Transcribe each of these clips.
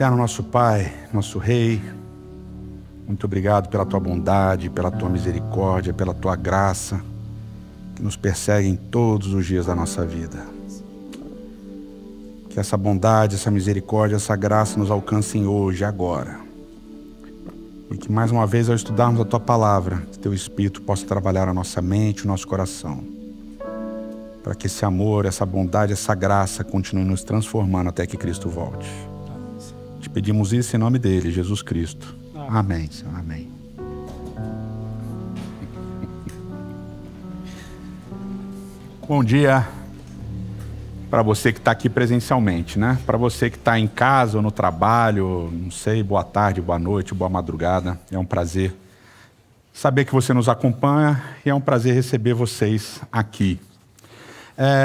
Eterno nosso Pai, nosso Rei, muito obrigado pela Tua bondade, pela Tua misericórdia, pela Tua graça, que nos perseguem todos os dias da nossa vida. Que essa bondade, essa misericórdia, essa graça nos alcancem hoje, agora. E que mais uma vez, ao estudarmos a Tua palavra, que Teu Espírito possa trabalhar a nossa mente, o nosso coração, para que esse amor, essa bondade, essa graça continue nos transformando até que Cristo volte. Te pedimos isso em nome dele, Jesus Cristo. Amém, Senhor. Amém. Bom dia para você que está aqui presencialmente, né? Para você que está em casa ou no trabalho, não sei, boa tarde, boa noite, boa madrugada. É um prazer saber que você nos acompanha e é um prazer receber vocês aqui.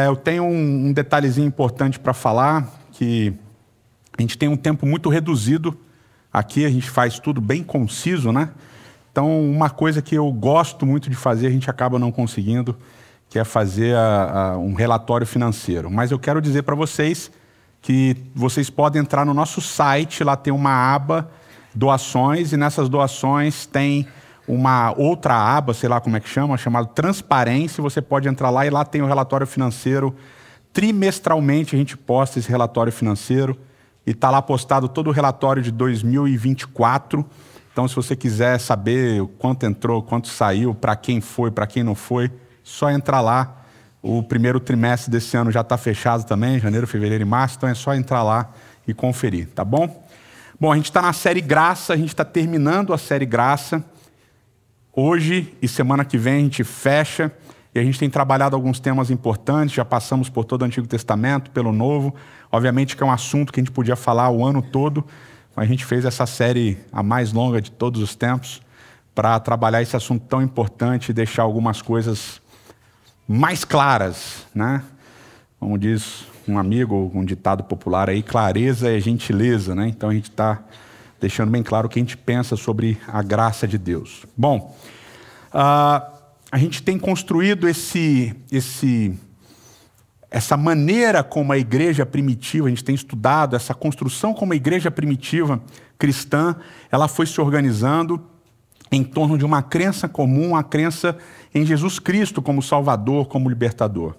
Eu tenho um detalhezinho importante para falar, que a gente tem um tempo muito reduzido aqui, a gente faz tudo bem conciso, né? Então, uma coisa que eu gosto muito de fazer, a gente acaba não conseguindo, que é fazer um relatório financeiro. Mas eu quero dizer para vocês que vocês podem entrar no nosso site, lá tem uma aba doações, e nessas doações tem uma outra aba, sei lá como é que chama, chamada Transparência. Você pode entrar lá e lá tem o relatório financeiro. Trimestralmente a gente posta esse relatório financeiro e está lá postado todo o relatório de 2024. Então, se você quiser saber o quanto entrou, quanto saiu, para quem foi, para quem não foi, só entrar lá. O primeiro trimestre desse ano já está fechado também, janeiro, fevereiro e março, então é só entrar lá e conferir, tá bom? Bom, a gente está na série Graça, a gente está terminando a série Graça. Hoje e semana que vem a gente fecha e a gente tem trabalhado alguns temas importantes, já passamos por todo o Antigo Testamento, pelo Novo. Obviamente que é um assunto que a gente podia falar o ano todo, mas a gente fez essa série a mais longa de todos os tempos para trabalhar esse assunto tão importante e deixar algumas coisas mais claras, né? Como diz um amigo, um ditado popular aí, clareza é gentileza, né? Então a gente está deixando bem claro o que a gente pensa sobre a graça de Deus. Bom, a gente tem construído essa maneira como a igreja primitiva, a gente tem estudado essa construção como a igreja primitiva cristã, ela foi se organizando em torno de uma crença comum, a crença em Jesus Cristo como Salvador, como Libertador.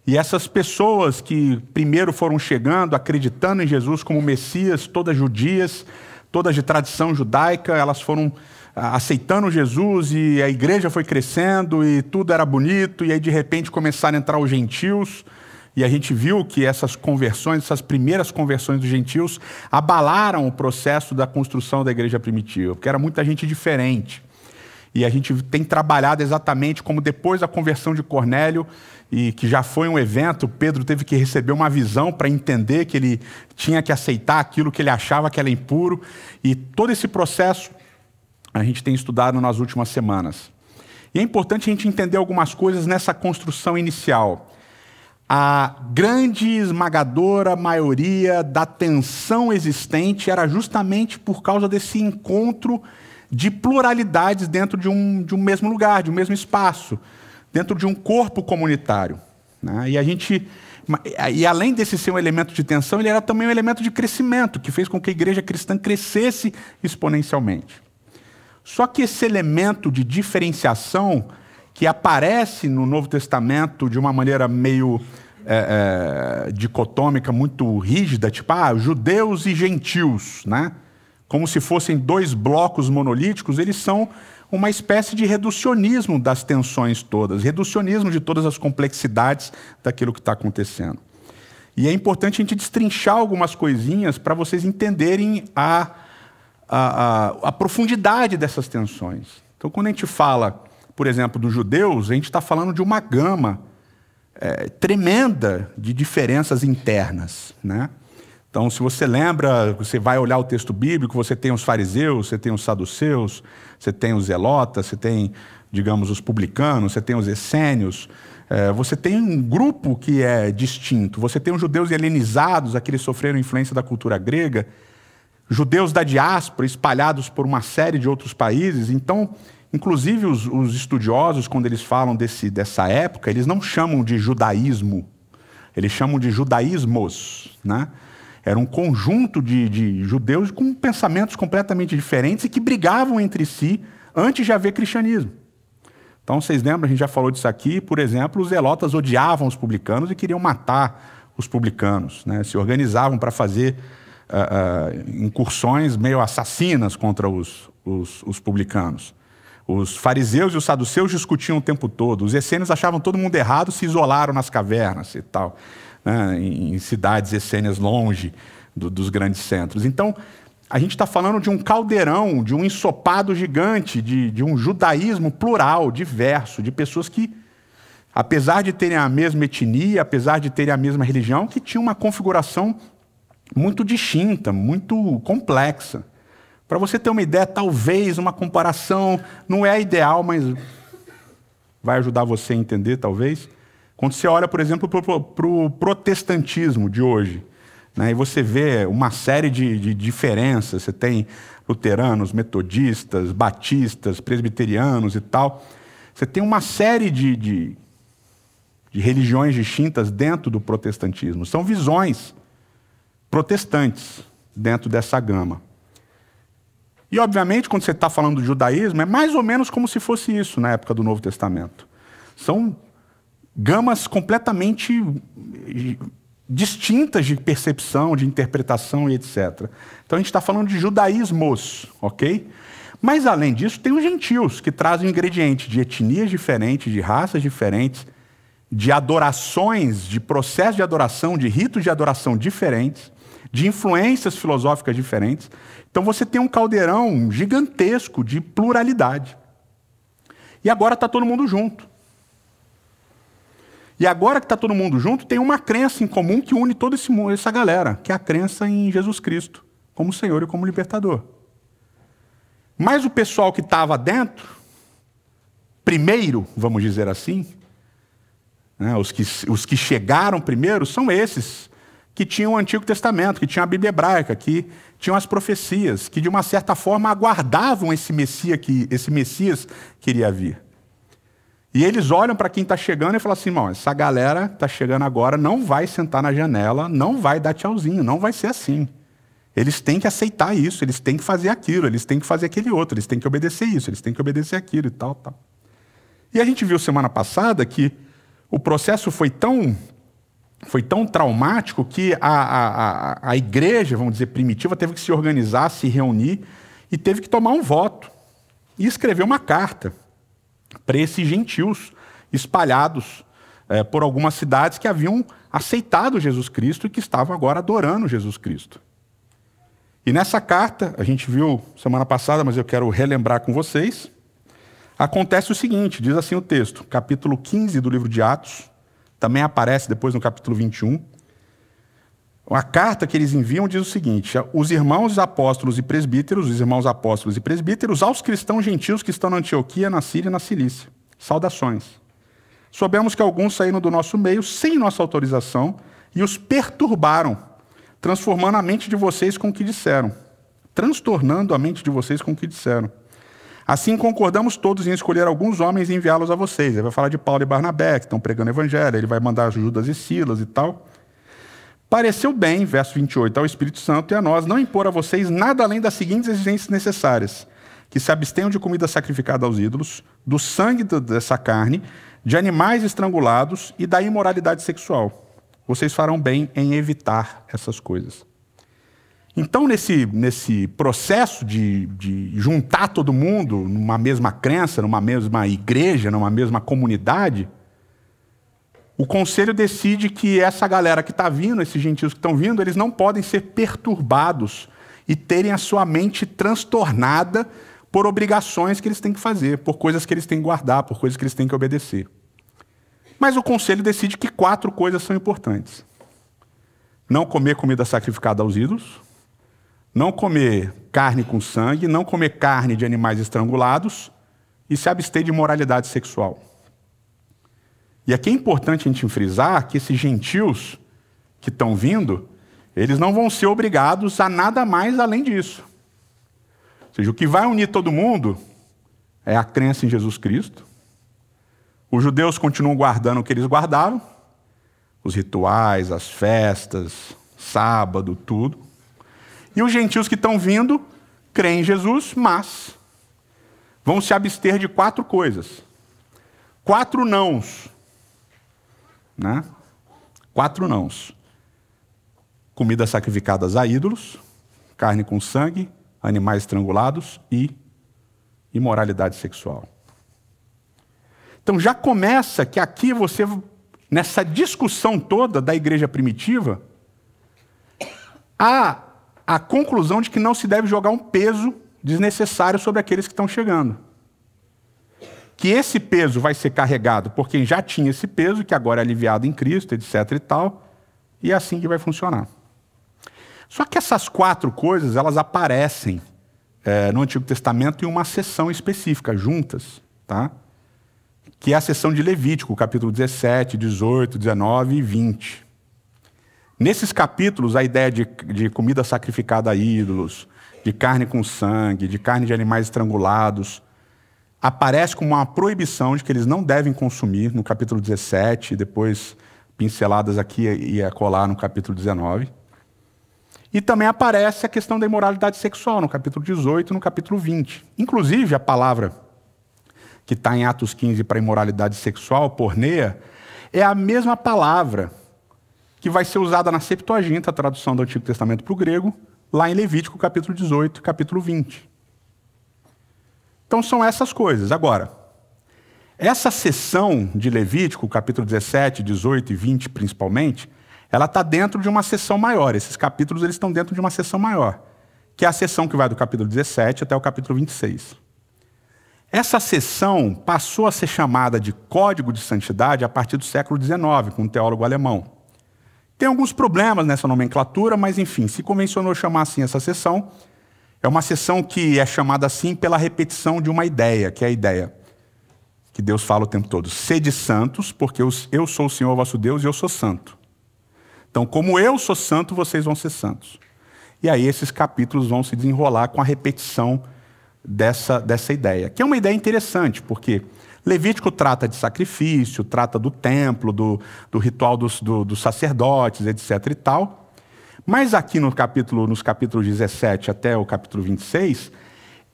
E essas pessoas que primeiro foram chegando, acreditando em Jesus como Messias, todas judias, todas de tradição judaica, elas foram aceitando Jesus e a igreja foi crescendo e tudo era bonito, e aí de repente começaram a entrar os gentios, e a gente viu que essas conversões, essas primeiras conversões dos gentios abalaram o processo da construção da igreja primitiva, porque era muita gente diferente. E a gente tem trabalhado exatamente como depois da conversão de Cornélio, e que já foi um evento, Pedro teve que receber uma visão para entender que ele tinha que aceitar aquilo que ele achava que era impuro, e todo esse processo a gente tem estudado nas últimas semanas. E é importante a gente entender algumas coisas nessa construção inicial. A grande, esmagadora maioria da tensão existente era justamente por causa desse encontro de pluralidades dentro de um mesmo lugar, de um mesmo espaço, dentro de um corpo comunitário, né? E além desse ser um elemento de tensão, ele era também um elemento de crescimento, que fez com que a igreja cristã crescesse exponencialmente. Só que esse elemento de diferenciação que aparece no Novo Testamento de uma maneira meio dicotômica, muito rígida, tipo, judeus e gentios, né? Como se fossem dois blocos monolíticos, eles são uma espécie de reducionismo das tensões todas, reducionismo de todas as complexidades daquilo que está acontecendo. E é importante a gente destrinchar algumas coisinhas para vocês entenderem a profundidade dessas tensões. Então, quando a gente fala, por exemplo, dos judeus, a gente está falando de uma gama tremenda de diferenças internas, né? Então, se você lembra, você vai olhar o texto bíblico, você tem os fariseus, você tem os saduceus, você tem os zelotas, você tem, digamos, os publicanos, você tem os essênios, você tem um grupo que é distinto. Você tem os judeus helenizados, aqueles que sofreram influência da cultura grega, judeus da diáspora espalhados por uma série de outros países. Então, inclusive os estudiosos, quando eles falam dessa época, eles não chamam de judaísmo, eles chamam de judaísmos, né? Era um conjunto de judeus com pensamentos completamente diferentes e que brigavam entre si antes de haver cristianismo. Então, vocês lembram, a gente já falou disso aqui, por exemplo, os zelotas odiavam os publicanos e queriam matar os publicanos, né? Se organizavam para fazer incursões meio assassinas contra os publicanos. Os fariseus e os saduceus discutiam o tempo todo. Os essênios achavam todo mundo errado, se isolaram nas cavernas e tal, né? Em cidades essênias longe dos grandes centros. Então, a gente está falando de um caldeirão, de um ensopado gigante, de um judaísmo plural, diverso, de pessoas que, apesar de terem a mesma etnia, apesar de terem a mesma religião, que tinham uma configuração muito distinta, muito complexa. Para você ter uma ideia, talvez uma comparação, não é a ideal, mas vai ajudar você a entender, talvez. Quando você olha, por exemplo, para o protestantismo de hoje, né, e você vê uma série de diferenças, você tem luteranos, metodistas, batistas, presbiterianos e tal. Você tem uma série de religiões distintas dentro do protestantismo. São visões protestantes dentro dessa gama. E, obviamente, quando você está falando do judaísmo, é mais ou menos como se fosse isso na época do Novo Testamento. São gamas completamente distintas de percepção, de interpretação e etc. Então, a gente está falando de judaísmos, ok? Mas, além disso, tem os gentios, que trazem ingredientes de etnias diferentes, de raças diferentes, de adorações, de processos de adoração, de ritos de adoração diferentes, de influências filosóficas diferentes. Então você tem um caldeirão gigantesco de pluralidade. E agora está todo mundo junto. E agora que está todo mundo junto, tem uma crença em comum que une toda essa galera, que é a crença em Jesus Cristo, como Senhor e como Libertador. Mas o pessoal que estava dentro, primeiro, vamos dizer assim, né, os que chegaram primeiro, são esses que tinham o Antigo Testamento, que tinham a Bíblia hebraica, que tinham as profecias, que de uma certa forma aguardavam esse Messias que iria vir. E eles olham para quem está chegando e falam assim, essa galera está chegando agora, não vai sentar na janela, não vai dar tchauzinho, não vai ser assim. Eles têm que aceitar isso, eles têm que fazer aquilo, eles têm que fazer aquele outro, eles têm que obedecer isso, eles têm que obedecer aquilo e tal, tal. E a gente viu semana passada que o processo foi tão traumático que a igreja, vamos dizer, primitiva, teve que se organizar, se reunir e teve que tomar um voto e escrever uma carta para esses gentios espalhados por algumas cidades que haviam aceitado Jesus Cristo e que estavam agora adorando Jesus Cristo. E nessa carta, a gente viu semana passada, mas eu quero relembrar com vocês, acontece o seguinte, diz assim o texto, capítulo 15 do livro de Atos, também aparece depois no capítulo 21. A carta que eles enviam diz o seguinte, os irmãos apóstolos e presbíteros, aos cristãos gentios que estão na Antioquia, na Síria e na Cilícia. Saudações. Soubemos que alguns saíram do nosso meio sem nossa autorização e os perturbaram, transtornando a mente de vocês com o que disseram. Assim concordamos todos em escolher alguns homens e enviá-los a vocês. Ele vai falar de Paulo e Barnabé, que estão pregando o evangelho, ele vai mandar Judas e Silas e tal. Pareceu bem, verso 28, ao Espírito Santo e a nós, não impor a vocês nada além das seguintes exigências necessárias, que se abstenham de comida sacrificada aos ídolos, do sangue dessa carne, de animais estrangulados e da imoralidade sexual. Vocês farão bem em evitar essas coisas. Então, nesse processo de juntar todo mundo numa mesma crença, numa mesma igreja, numa mesma comunidade, o conselho decide que essa galera que está vindo, esses gentios que estão vindo, eles não podem ser perturbados e terem a sua mente transtornada por obrigações que eles têm que fazer, por coisas que eles têm que guardar, por coisas que eles têm que obedecer. Mas o conselho decide que 4 coisas são importantes. Não comer comida sacrificada aos ídolos, não comer carne com sangue, não comer carne de animais estrangulados e se abster de imoralidade sexual. E aqui é importante a gente frisar que esses gentios que estão vindo, eles não vão ser obrigados a nada mais além disso. Ou seja, o que vai unir todo mundo é a crença em Jesus Cristo. Os judeus continuam guardando o que eles guardavam, os rituais, as festas, sábado, tudo. E os gentios que estão vindo creem em Jesus, mas vão se abster de 4 coisas. 4 nãos. Né? 4 nãos. Comidas sacrificadas a ídolos, carne com sangue, animais estrangulados e imoralidade sexual. Então já começa que aqui você, nessa discussão toda da igreja primitiva, há a conclusão de que não se deve jogar um peso desnecessário sobre aqueles que estão chegando. Que esse peso vai ser carregado por quem já tinha esse peso, que agora é aliviado em Cristo, etc. e tal, e é assim que vai funcionar. Só que essas 4 coisas, elas aparecem no Antigo Testamento em uma seção específica, juntas, tá? Que é a seção de Levítico, capítulo 17, 18, 19 e 20. Nesses capítulos, a ideia de comida sacrificada a ídolos, de carne com sangue, de carne de animais estrangulados, aparece como uma proibição de que eles não devem consumir no capítulo 17, depois pinceladas aqui e acolá no capítulo 19. E também aparece a questão da imoralidade sexual no capítulo 18 e no capítulo 20. Inclusive, a palavra que está em Atos 15 para imoralidade sexual, porneia, é a mesma palavra que vai ser usada na Septuaginta, a tradução do Antigo Testamento para o grego, lá em Levítico, capítulo 18 e capítulo 20. Então são essas coisas. Agora, essa seção de Levítico, capítulo 17, 18 e 20 principalmente, ela está dentro de uma seção maior. Esses capítulos eles estão dentro de uma seção maior, que é a seção que vai do capítulo 17 até o capítulo 26. Essa seção passou a ser chamada de Código de Santidade a partir do século XIX, com um teólogo alemão. Tem alguns problemas nessa nomenclatura, mas enfim, se convencionou chamar assim essa seção. É uma seção que é chamada assim pela repetição de uma ideia, que é a ideia que Deus fala o tempo todo. Sede santos, porque eu sou o Senhor vosso Deus e eu sou santo. Então, como eu sou santo, vocês vão ser santos. E aí esses capítulos vão se desenrolar com a repetição dessa ideia, que é uma ideia interessante, porque Levítico trata de sacrifício, trata do templo, do ritual dos sacerdotes, etc. e tal. Mas aqui nos capítulos 17 até o capítulo 26,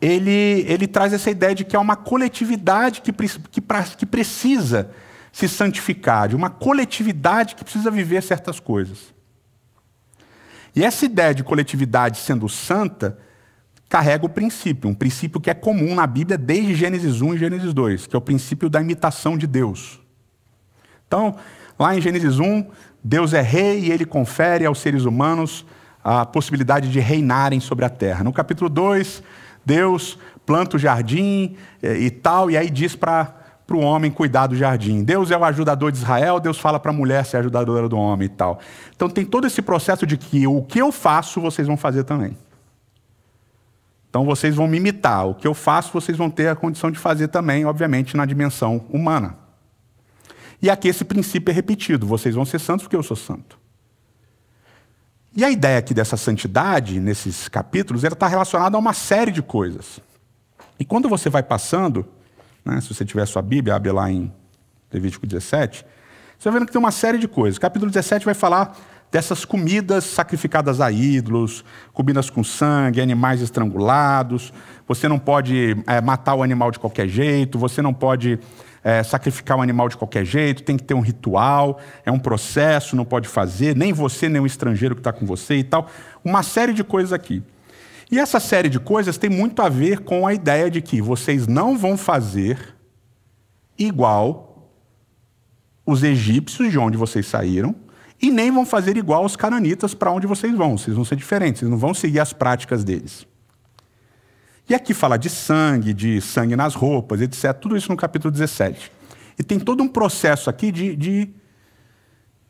ele traz essa ideia de que há uma coletividade que precisa se santificar, de uma coletividade que precisa viver certas coisas. E essa ideia de coletividade sendo santa carrega o princípio, um princípio que é comum na Bíblia desde Gênesis 1 e Gênesis 2, que é o princípio da imitação de Deus. Então, lá em Gênesis 1, Deus é rei e ele confere aos seres humanos a possibilidade de reinarem sobre a terra. No capítulo 2, Deus planta o jardim e tal, e aí diz para o homem cuidar do jardim. Deus é o ajudador de Israel, Deus fala para a mulher ser ajudadora do homem e tal. Então tem todo esse processo de que o que eu faço, vocês vão fazer também. Então vocês vão me imitar. O que eu faço, vocês vão ter a condição de fazer também, obviamente, na dimensão humana. E aqui esse princípio é repetido. Vocês vão ser santos porque eu sou santo. E a ideia aqui dessa santidade, nesses capítulos, ela está relacionada a uma série de coisas. E quando você vai passando, né, se você tiver a sua Bíblia, abre lá em Levítico 17, você vai vendo que tem uma série de coisas. O capítulo 17 vai falar dessas comidas sacrificadas a ídolos, comidas com sangue, animais estrangulados. Você não pode matar o animal de qualquer jeito, você não pode sacrificar o animal de qualquer jeito, tem que ter um ritual, é um processo, não pode fazer, nem você, nem o estrangeiro que está com você e tal. Uma série de coisas aqui. E essa série de coisas tem muito a ver com a ideia de que vocês não vão fazer igual os egípcios de onde vocês saíram, e nem vão fazer igual os cananitas para onde vocês vão ser diferentes, vocês não vão seguir as práticas deles. E aqui fala de sangue nas roupas, etc. Tudo isso no capítulo 17. E tem todo um processo aqui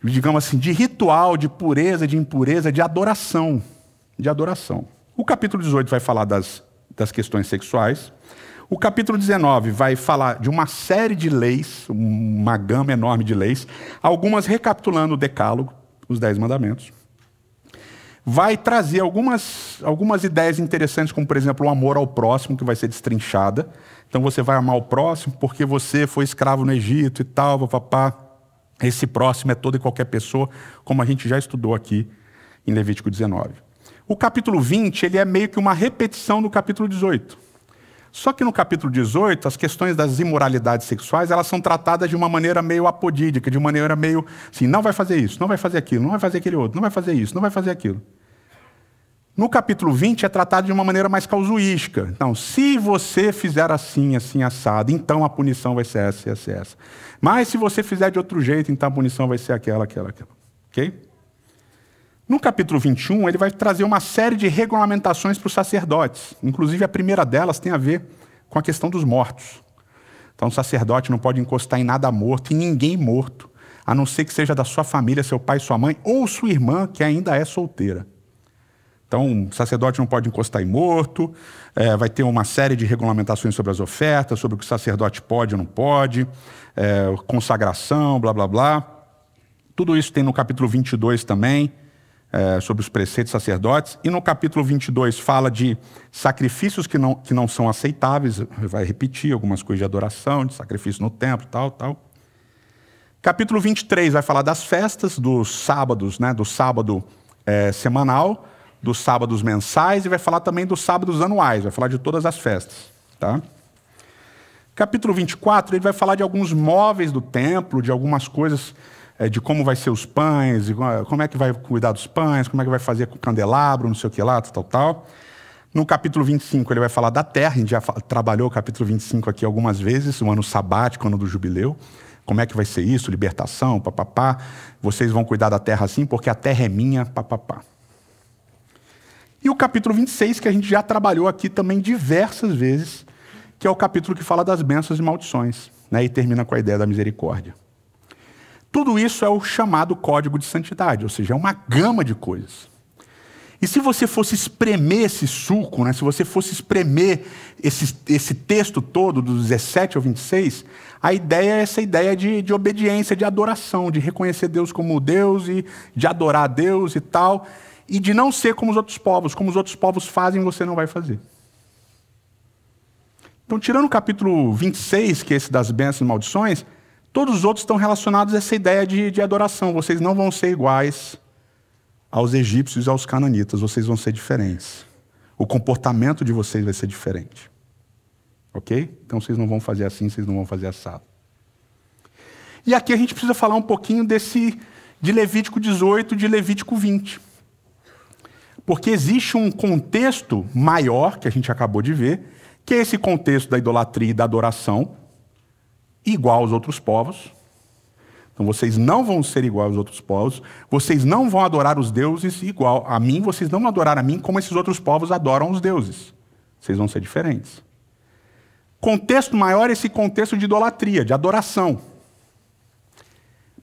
digamos assim, de ritual, de pureza, de impureza, de adoração. O capítulo 18 vai falar das questões sexuais. O capítulo 19 vai falar de uma série de leis, uma gama enorme de leis, algumas recapitulando o Decálogo, os 10 mandamentos. Vai trazer algumas ideias interessantes, como, por exemplo, o amor ao próximo, que vai ser destrinchada. Então, você vai amar o próximo porque você foi escravo no Egito e tal, papapá. Esse próximo é toda e qualquer pessoa, como a gente já estudou aqui em Levítico 19. O capítulo 20 ele é meio que uma repetição do capítulo 18. Só que no capítulo 18, as questões das imoralidades sexuais, elas são tratadas de uma maneira meio apodídica, de maneira meio assim, não vai fazer isso, não vai fazer aquilo, não vai fazer aquele outro, não vai fazer isso, não vai fazer aquilo. No capítulo 20 é tratado de uma maneira mais casuística. Então, se você fizer assim, assim, assado, então a punição vai ser essa, essa, essa. Mas se você fizer de outro jeito, então a punição vai ser aquela, aquela, aquela. Ok? No capítulo 21, ele vai trazer uma série de regulamentações para os sacerdotes. Inclusive, a primeira delas tem a ver com a questão dos mortos. Então, o sacerdote não pode encostar em nada morto, em ninguém morto, a não ser que seja da sua família, seu pai, sua mãe, ou sua irmã, que ainda é solteira. Então, o sacerdote não pode encostar em morto, vai ter uma série de regulamentações sobre as ofertas, sobre o que o sacerdote pode ou não pode, consagração, blá, blá, blá. Tudo isso tem no capítulo 22 também, sobre os preceitos sacerdotes. E no capítulo 22 fala de sacrifícios que não são aceitáveis, vai repetir algumas coisas de adoração, de sacrifício no templo, tal, tal. Capítulo 23 vai falar das festas, dos sábados, né, do sábado semanal, dos sábados mensais, e vai falar também dos sábados anuais, vai falar de todas as festas. Tá? Capítulo 24, ele vai falar de alguns móveis do templo, de algumas coisas, de como vai ser os pães, de como é que vai cuidar dos pães, como é que vai fazer com o candelabro, não sei o que lá, tal, tal. No capítulo 25, ele vai falar da terra, a gente já trabalhou o capítulo 25 aqui algumas vezes, o ano sabático, o ano do jubileu. Como é que vai ser isso, libertação, papapá. Vocês vão cuidar da terra assim, porque a terra é minha, papapá. E o capítulo 26, que a gente já trabalhou aqui também diversas vezes, que é o capítulo que fala das bênçãos e maldições, né, e termina com a ideia da misericórdia. Tudo isso é o chamado Código de Santidade, ou seja, é uma gama de coisas. E se você fosse espremer esse suco, né, se você fosse espremer esse texto todo, do 17 ao 26, a ideia é essa ideia de obediência, de adoração, de reconhecer Deus como Deus e de adorar a Deus e tal, e de não ser como os outros povos. Como os outros povos fazem, você não vai fazer. Então, tirando o capítulo 26, que é esse das bênçãos e maldições, todos os outros estão relacionados a essa ideia de adoração. Vocês não vão ser iguais aos egípcios e aos cananitas. Vocês vão ser diferentes. O comportamento de vocês vai ser diferente. Ok? Então, vocês não vão fazer assim, vocês não vão fazer assado. E aqui a gente precisa falar um pouquinho de Levítico 18 e de Levítico 20. Porque existe um contexto maior, que a gente acabou de ver, que é esse contexto da idolatria e da adoração, igual aos outros povos. Então vocês não vão ser igual aos outros povos, vocês não vão adorar os deuses igual a mim, vocês não vão adorar a mim como esses outros povos adoram os deuses. Vocês vão ser diferentes. Contexto maior é esse contexto de idolatria, de adoração.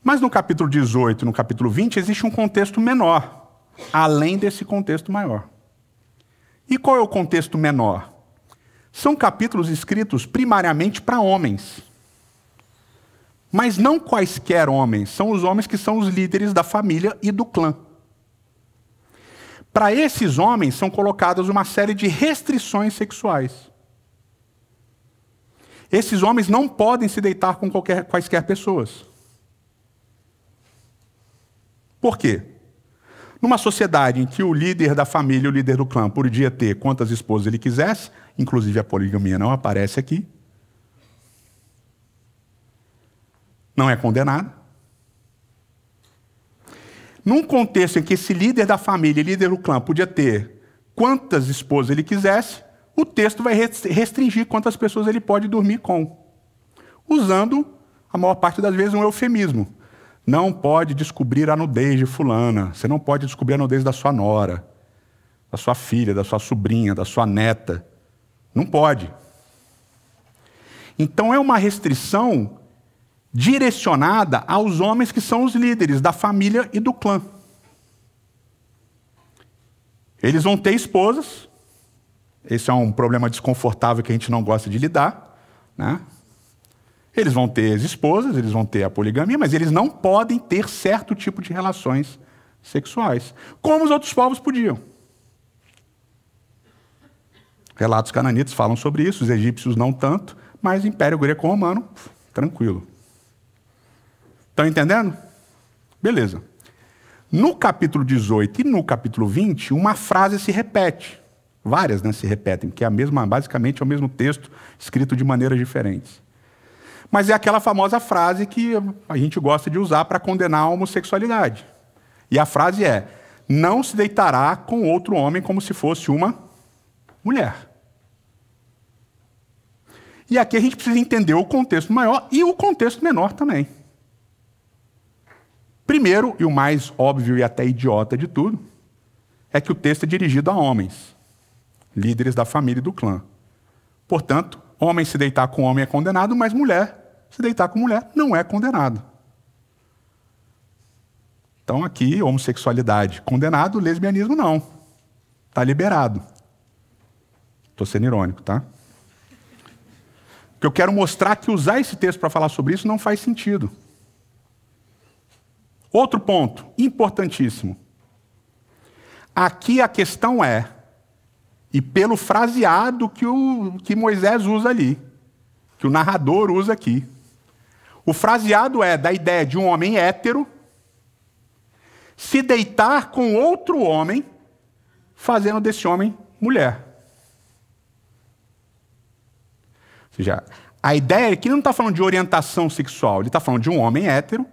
Mas no capítulo 18 e no capítulo 20 existe um contexto menor, além desse contexto maior. E qual é o contexto menor? São capítulos escritos primariamente para homens. Mas não quaisquer homens, são os homens que são os líderes da família e do clã. Para esses homens são colocadas uma série de restrições sexuais. Esses homens não podem se deitar com quaisquer pessoas. Por quê? Numa sociedade em que o líder da família, o líder do clã, podia ter quantas esposas ele quisesse, inclusive a poligamia não aparece aqui, não é condenado. Num contexto em que esse líder da família, líder do clã, podia ter quantas esposas ele quisesse, o texto vai restringir quantas pessoas ele pode dormir com, usando, a maior parte das vezes, um eufemismo. Não pode descobrir a nudez de fulana. Você não pode descobrir a nudez da sua nora, da sua filha, da sua sobrinha, da sua neta. Não pode. Então é uma restrição direcionada aos homens que são os líderes da família e do clã. Eles vão ter esposas. Esse é um problema desconfortável que a gente não gosta de lidar, né? Eles vão ter as esposas, eles vão ter a poligamia, mas eles não podem ter certo tipo de relações sexuais, como os outros povos podiam. Relatos cananitas falam sobre isso, os egípcios não tanto, mas o Império Greco-Romano, tranquilo. Estão entendendo? Beleza. No capítulo 18 e no capítulo 20, uma frase se repete. Várias, né, se repetem, porque basicamente é o mesmo texto, escrito de maneiras diferentes. Mas é aquela famosa frase que a gente gosta de usar para condenar a homossexualidade. E a frase é: não se deitará com outro homem como se fosse uma mulher. E aqui a gente precisa entender o contexto maior e o contexto menor também. Primeiro, e o mais óbvio e até idiota de tudo, é que o texto é dirigido a homens, líderes da família e do clã. Portanto, homem se deitar com homem é condenado, mas mulher se deitar com mulher não é condenado. Então aqui, homossexualidade condenado, lesbianismo não. Está liberado. Estou sendo irônico, tá? Porque eu quero mostrar que usar esse texto para falar sobre isso não faz sentido. Outro ponto, importantíssimo. Aqui a questão é, e pelo fraseado que Moisés usa ali, que o narrador usa aqui, o fraseado é da ideia de um homem hétero se deitar com outro homem, fazendo desse homem mulher. Ou seja, a ideia é que ele não está falando de orientação sexual, ele está falando de um homem hétero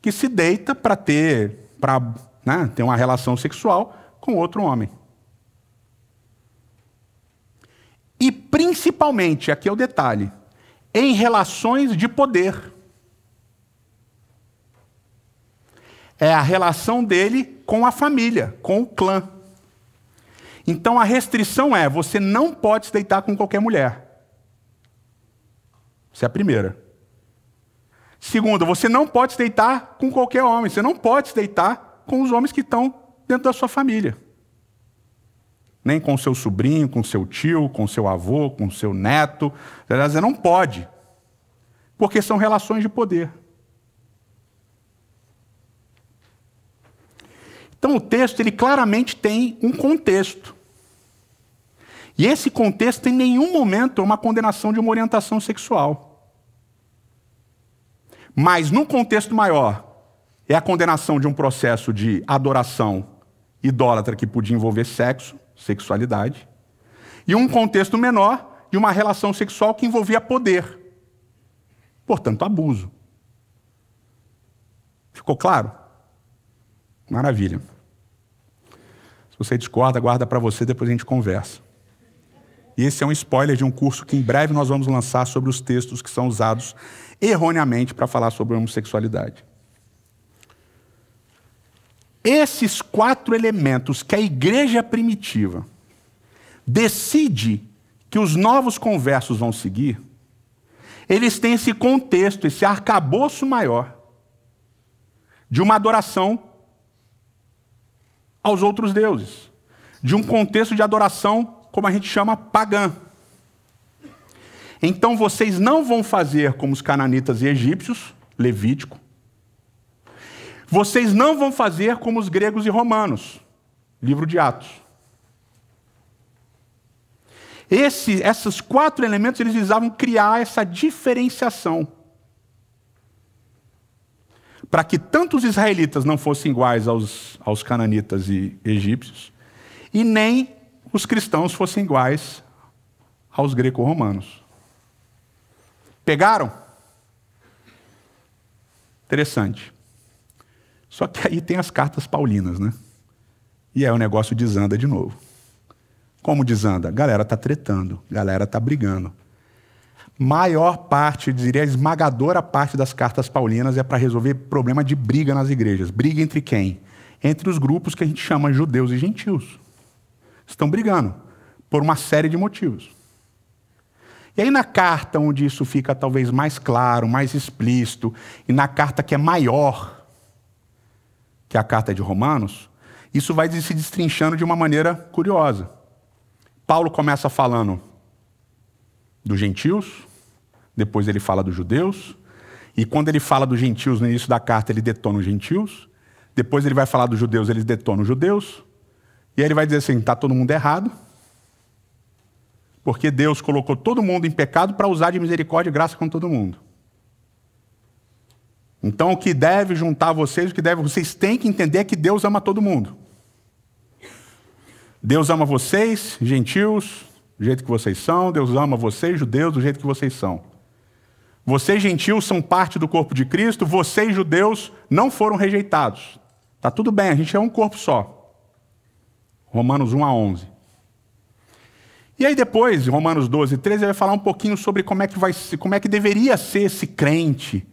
que se deita para ter uma relação sexual com outro homem. E principalmente, aqui é o detalhe, em relações de poder. É a relação dele com a família, com o clã. Então a restrição é, você não pode se deitar com qualquer mulher. Essa é a primeira. Segunda, você não pode se deitar com qualquer homem. Você não pode se deitar com os homens que estão dentro da sua família. Nem com seu sobrinho, com seu tio, com seu avô, com seu neto. Você não pode. Porque são relações de poder. Então o texto, ele claramente tem um contexto. E esse contexto em nenhum momento é uma condenação de uma orientação sexual. Mas no contexto maior, é a condenação de um processo de adoração idólatra que podia envolver sexo, sexualidade. E um contexto menor de uma relação sexual que envolvia poder. Portanto, abuso. Ficou claro? Maravilha. Se você discorda, guarda para você, depois a gente conversa. E esse é um spoiler de um curso que em breve nós vamos lançar sobre os textos que são usados erroneamente para falar sobre a homossexualidade. Esses 4 elementos que a igreja primitiva decide que os novos conversos vão seguir, eles têm esse contexto, esse arcabouço maior de uma adoração aos outros deuses, de um contexto de adoração, como a gente chama, pagã. Então vocês não vão fazer como os cananitas e egípcios, Levítico. Vocês não vão fazer como os gregos e romanos, livro de Atos. Esses 4 elementos, eles visavam criar essa diferenciação. Para que tanto os israelitas não fossem iguais aos cananitas e egípcios, e nem os cristãos fossem iguais aos greco-romanos. Pegaram? Interessante. Só que aí tem as cartas paulinas, né? E aí o negócio desanda de novo. Como desanda? A galera está tretando, a galera está brigando. Maior parte, eu diria, a esmagadora parte das cartas paulinas é para resolver problema de briga nas igrejas. Briga entre quem? Entre os grupos que a gente chama judeus e gentios. Estão brigando por uma série de motivos. E aí na carta onde isso fica talvez mais claro, mais explícito, e na carta que é maior, que é a carta de Romanos, isso vai se destrinchando de uma maneira curiosa. Paulo começa falando dos gentios, depois ele fala dos judeus, e quando ele fala dos gentios no início da carta, ele detona os gentios, depois ele vai falar dos judeus, ele detona os judeus, e aí ele vai dizer assim, está todo mundo errado, porque Deus colocou todo mundo em pecado para usar de misericórdia e graça com todo mundo. Então o que deve juntar vocês, vocês têm que entender é que Deus ama todo mundo. Deus ama vocês, gentios, do jeito que vocês são. Deus ama vocês, judeus, do jeito que vocês são. Vocês, gentios, são parte do corpo de Cristo. Vocês, judeus, não foram rejeitados. Tá tudo bem, a gente é um corpo só. Romanos 1-11. E aí depois, Romanos 12:13, ele vai falar um pouquinho sobre como é que deveria ser esse crente,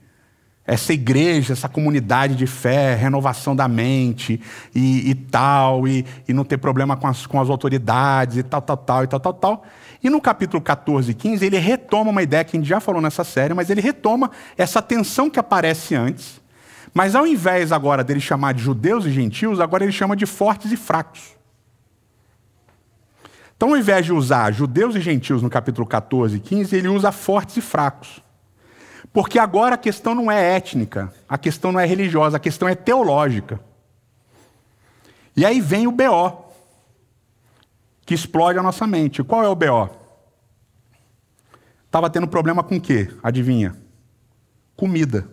essa igreja, essa comunidade de fé, renovação da mente e tal, e não ter problema com as autoridades e tal. E no capítulo 14 e 15, ele retoma uma ideia que a gente já falou nessa série, mas ele retoma essa tensão que aparece antes. Mas ao invés agora dele chamar de judeus e gentios, agora ele chama de fortes e fracos. Então, ao invés de usar judeus e gentios no capítulo 14 e 15, ele usa fortes e fracos. Porque agora a questão não é étnica, a questão não é religiosa, a questão é teológica. E aí vem o BO, que explode a nossa mente. Qual é o BO? Estava tendo problema com o quê? Adivinha? Comida.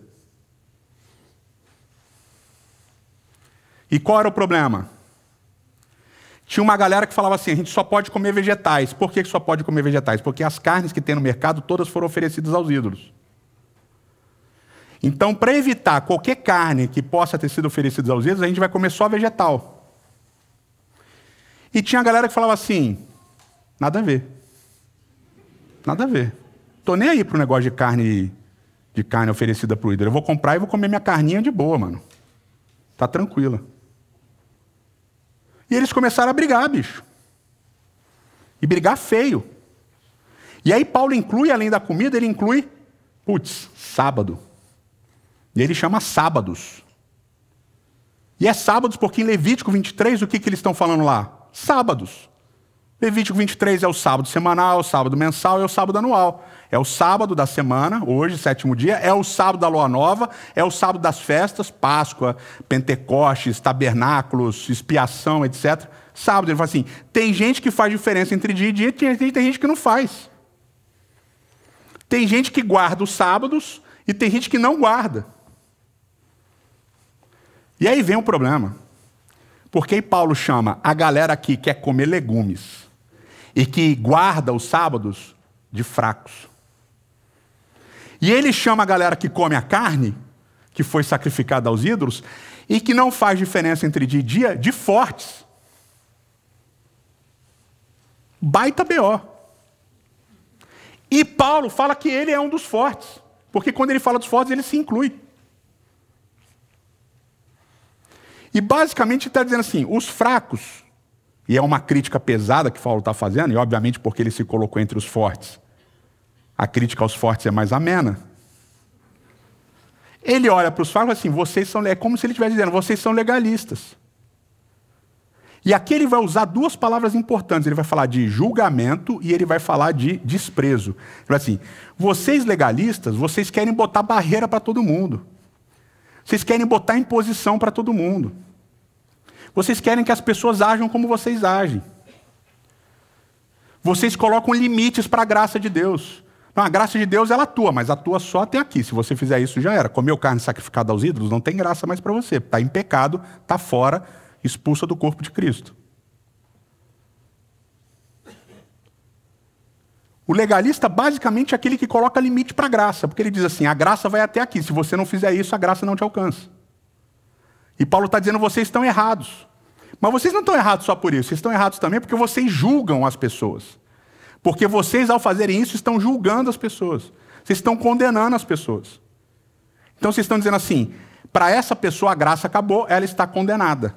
E qual era o problema? Tinha uma galera que falava assim, a gente só pode comer vegetais. Por que só pode comer vegetais? Porque as carnes que tem no mercado, todas foram oferecidas aos ídolos. Então, para evitar qualquer carne que possa ter sido oferecida aos ídolos, a gente vai comer só vegetal. E tinha a galera que falava assim, nada a ver. Nada a ver. Tô nem aí pro negócio de carne oferecida pro ídolo. Eu vou comprar e vou comer minha carninha de boa, mano. Tá tranquila. E eles começaram a brigar, bicho. E brigar feio. E aí Paulo inclui, além da comida, ele inclui, sábado. E ele chama sábados. E é sábados porque em Levítico 23, o que eles estão falando lá? Sábados. Levítico 23 é o sábado semanal, é o sábado mensal e é o sábado anual. É o sábado da semana, hoje, 7º dia, é o sábado da lua nova, é o sábado das festas, Páscoa, Pentecostes, tabernáculos, expiação, etc. Sábado, ele fala assim, tem gente que faz diferença entre dia e dia, tem gente que não faz. Tem gente que guarda os sábados e tem gente que não guarda. E aí vem o problema. Porque aí Paulo chama a galera que quer comer legumes e que guarda os sábados de fracos. E ele chama a galera que come a carne, que foi sacrificada aos ídolos, e que não faz diferença entre dia e dia, de fortes. Baita BO. E Paulo fala que ele é um dos fortes, porque quando ele fala dos fortes, ele se inclui. E basicamente ele está dizendo assim, os fracos, e é uma crítica pesada que Paulo está fazendo, e obviamente porque ele se colocou entre os fortes, a crítica aos fortes é mais amena. Ele olha para os fracos e fala assim, é como se ele estivesse dizendo, vocês são legalistas. E aqui ele vai usar duas palavras importantes, ele vai falar de julgamento e ele vai falar de desprezo. Ele vai assim, vocês legalistas, vocês querem botar barreira para todo mundo. Vocês querem botar imposição para todo mundo. Vocês querem que as pessoas ajam como vocês agem. Vocês colocam limites para a graça de Deus. Não, a graça de Deus ela atua, mas atua só até aqui. Se você fizer isso, já era. Comeu carne sacrificada aos ídolos, não tem graça mais para você. Está em pecado, está fora, expulsa do corpo de Cristo. O legalista, basicamente, é aquele que coloca limite para a graça, porque ele diz assim, a graça vai até aqui, se você não fizer isso, a graça não te alcança. E Paulo está dizendo, vocês estão errados. Mas vocês não estão errados só por isso, vocês estão errados também porque vocês julgam as pessoas. Porque vocês, ao fazerem isso, estão julgando as pessoas. Vocês estão condenando as pessoas. Então vocês estão dizendo assim, para essa pessoa a graça acabou, ela está condenada.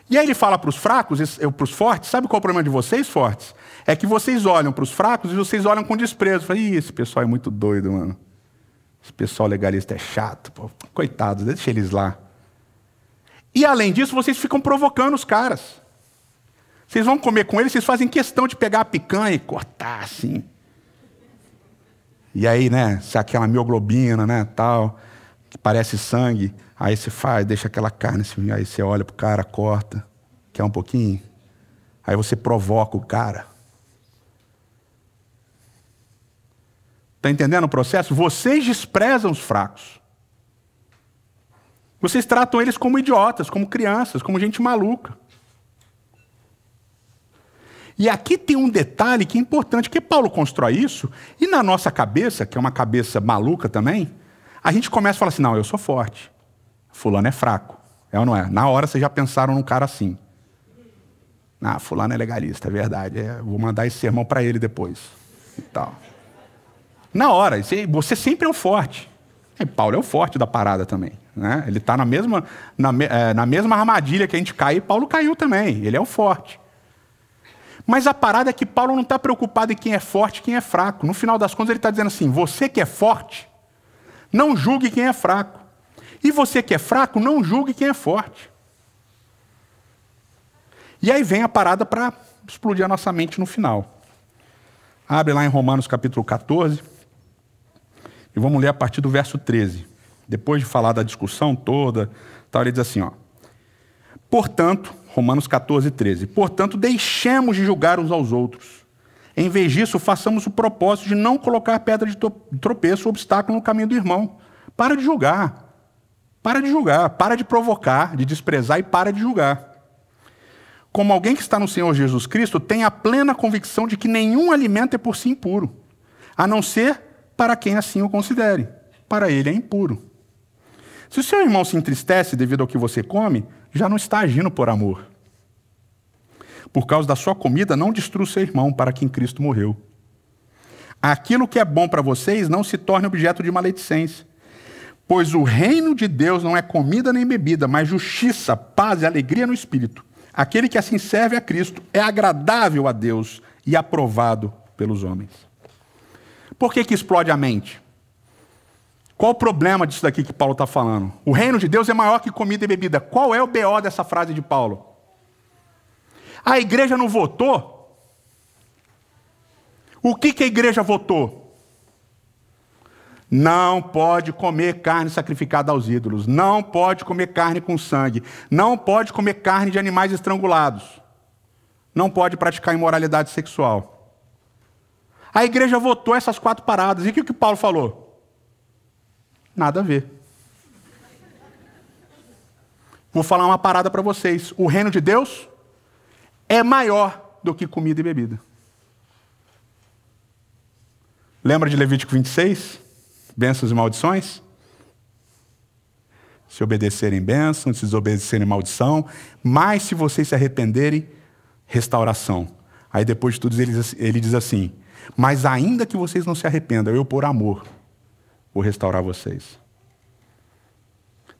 E aí ele fala para os fracos, para os fortes, sabe qual é o problema de vocês, fortes? É que vocês olham para os fracos e vocês olham com desprezo. Fala, esse pessoal é muito doido, mano. Esse pessoal legalista é chato, pô. Coitados, deixa eles lá. E além disso, vocês ficam provocando os caras. Vocês vão comer com eles, vocês fazem questão de pegar a picanha e cortar assim. E aí, né, se aquela mioglobina, né, tal, que parece sangue, aí você faz, deixa aquela carne assim, aí você olha pro cara, corta, quer um pouquinho, aí você provoca o cara. Está entendendo o processo? Vocês desprezam os fracos. Vocês tratam eles como idiotas, como crianças, como gente maluca. E aqui tem um detalhe que é importante, que Paulo constrói isso, e na nossa cabeça, que é uma cabeça maluca também, a gente começa a falar assim, não, eu sou forte, fulano é fraco. É ou não é? Na hora vocês já pensaram num cara assim. Ah, fulano é legalista, é verdade, vou mandar esse sermão para ele depois. E tal. Na hora, você sempre é o forte. E Paulo é o forte da parada também. Né? Ele está na mesma armadilha que a gente cai, e Paulo caiu também, ele é o forte. Mas a parada é que Paulo não está preocupado em quem é forte e quem é fraco. No final das contas ele está dizendo assim, você que é forte, não julgue quem é fraco. E você que é fraco, não julgue quem é forte. E aí vem a parada para explodir a nossa mente no final. Abre lá em Romanos capítulo 14, e vamos ler a partir do verso 13. Depois de falar da discussão toda, ele diz assim, ó. Portanto, Romanos 14, 13. Portanto, deixemos de julgar uns aos outros. Em vez disso, façamos o propósito de não colocar pedra de tropeço ou obstáculo no caminho do irmão. Para de julgar. Para de julgar. Para de provocar, de desprezar e para de julgar. Como alguém que está no Senhor Jesus Cristo, tem a plena convicção de que nenhum alimento é por si impuro, a não ser para quem assim o considere. Para ele é impuro. Se o seu irmão se entristece devido ao que você come, já não está agindo por amor. Por causa da sua comida, não destrua o seu irmão para quem Cristo morreu. Aquilo que é bom para vocês não se torne objeto de maledicência. Pois o reino de Deus não é comida nem bebida, mas justiça, paz e alegria no Espírito. Aquele que assim serve a Cristo é agradável a Deus e aprovado pelos homens. Por que explode a mente? Qual o problema disso daqui que Paulo está falando? O reino de Deus é maior que comida e bebida. Qual é o BO dessa frase de Paulo? A igreja não votou? O que a igreja votou? Não pode comer carne sacrificada aos ídolos. Não pode comer carne com sangue. Não pode comer carne de animais estrangulados. Não pode praticar imoralidade sexual. A igreja votou essas 4 paradas. E o que Paulo falou? Nada a ver. Vou falar uma parada para vocês. O reino de Deus é maior do que comida e bebida. Lembra de Levítico 26? Bênçãos e maldições? Se obedecerem bênção, se desobedecerem maldição. Mas se vocês se arrependerem, restauração. Aí depois de tudo ele diz assim, mas ainda que vocês não se arrependam, eu por amor vou restaurar vocês.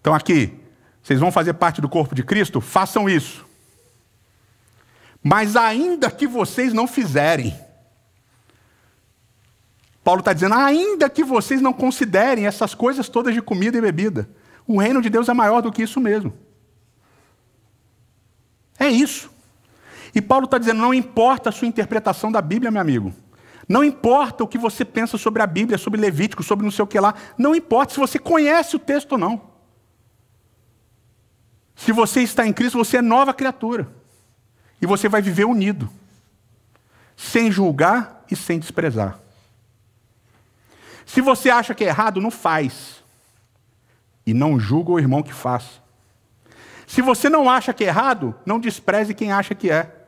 Então aqui, vocês vão fazer parte do corpo de Cristo? Façam isso. Mas ainda que vocês não fizerem, Paulo está dizendo, ainda que vocês não considerem essas coisas todas de comida e bebida, o reino de Deus é maior do que isso mesmo. É isso. E Paulo está dizendo, não importa a sua interpretação da Bíblia, meu amigo. Não importa o que você pensa sobre a Bíblia, sobre Levítico, sobre não sei o que lá. Não importa se você conhece o texto ou não. Se você está em Cristo, você é nova criatura. E você vai viver unido. Sem julgar e sem desprezar. Se você acha que é errado, não faz. E não julga o irmão que faz. Se você não acha que é errado, não despreze quem acha que é.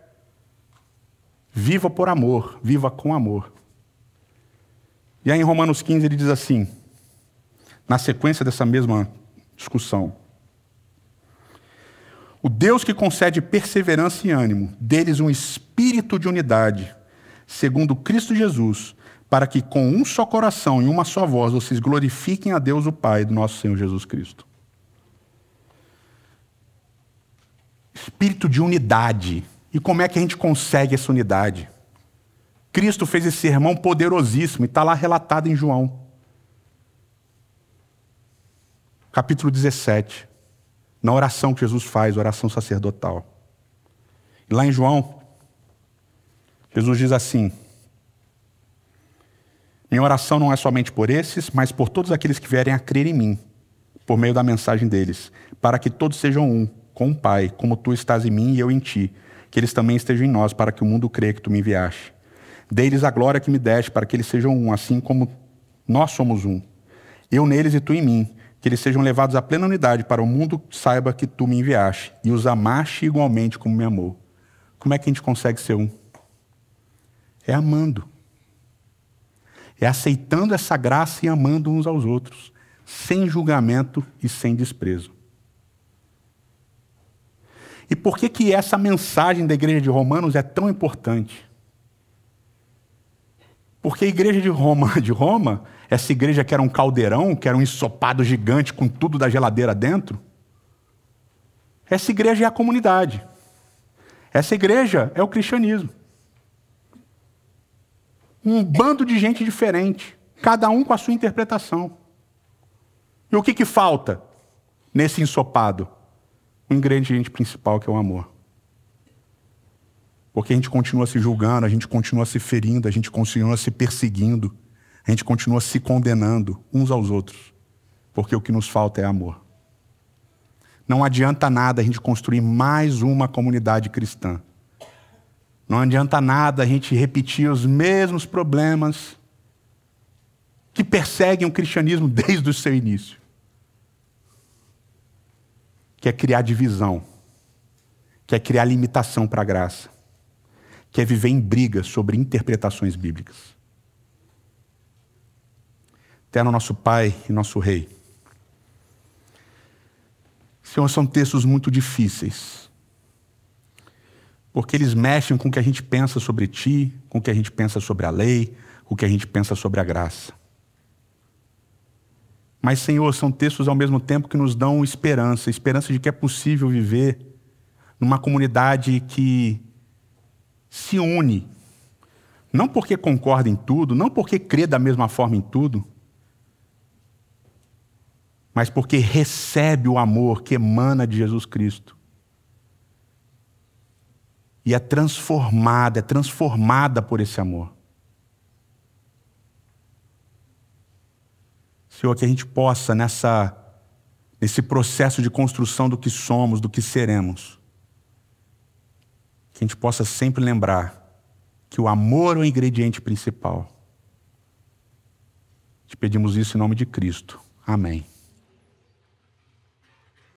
Viva por amor, viva com amor. E aí em Romanos 15 ele diz assim, na sequência dessa mesma discussão. O Deus que concede perseverança e ânimo, deles um espírito de unidade, segundo Cristo Jesus, para que com um só coração e uma só voz vocês glorifiquem a Deus o Pai do nosso Senhor Jesus Cristo. Espírito de unidade. E como é que a gente consegue essa unidade? Cristo fez esse sermão poderosíssimo e está lá relatado em João. Capítulo 17. Na oração que Jesus faz, oração sacerdotal. E lá em João, Jesus diz assim, minha oração não é somente por esses, mas por todos aqueles que vierem a crer em mim, por meio da mensagem deles, para que todos sejam um, com o Pai, como tu estás em mim e eu em ti, que eles também estejam em nós, para que o mundo creia que tu me enviaste. Dê-lhes a glória que me deste, para que eles sejam um, assim como Nós somos um. Eu neles e tu em mim. Que eles sejam levados à plena unidade, para o mundo saiba que tu me enviaste e os amaste igualmente como me amou. Como é que a gente consegue ser um? É amando. É aceitando essa graça e amando uns aos outros, sem julgamento e sem desprezo. E por que essa mensagem da igreja de Romanos é tão importante? Porque a igreja de Roma, essa igreja que era um caldeirão, que era um ensopado gigante com tudo da geladeira dentro, essa igreja é a comunidade. Essa igreja é o cristianismo. Um bando de gente diferente, cada um com a sua interpretação. E o que falta nesse ensopado? O ingrediente principal, que é o amor. Porque a gente continua se julgando, a gente continua se ferindo, a gente continua se perseguindo, a gente continua se condenando uns aos outros. Porque o que nos falta é amor. Não adianta nada a gente construir mais uma comunidade cristã. Não adianta nada a gente repetir os mesmos problemas que perseguem o cristianismo desde o seu início. Que é criar divisão, que é criar limitação para a graça, que é viver em briga sobre interpretações bíblicas. Eterno nosso Pai e nosso Rei, Senhor, são textos muito difíceis, porque eles mexem com o que a gente pensa sobre Ti, com o que a gente pensa sobre a lei, com o que a gente pensa sobre a graça. Mas, Senhor, são textos ao mesmo tempo que nos dão esperança de que é possível viver numa comunidade que se une, não porque concorda em tudo, não porque crê da mesma forma em tudo, mas porque recebe o amor que emana de Jesus Cristo. E é transformada por esse amor. Senhor, que a gente possa, nesse processo de construção do que somos, do que seremos, que a gente possa sempre lembrar que o amor é o ingrediente principal. Te pedimos isso em nome de Cristo. Amém.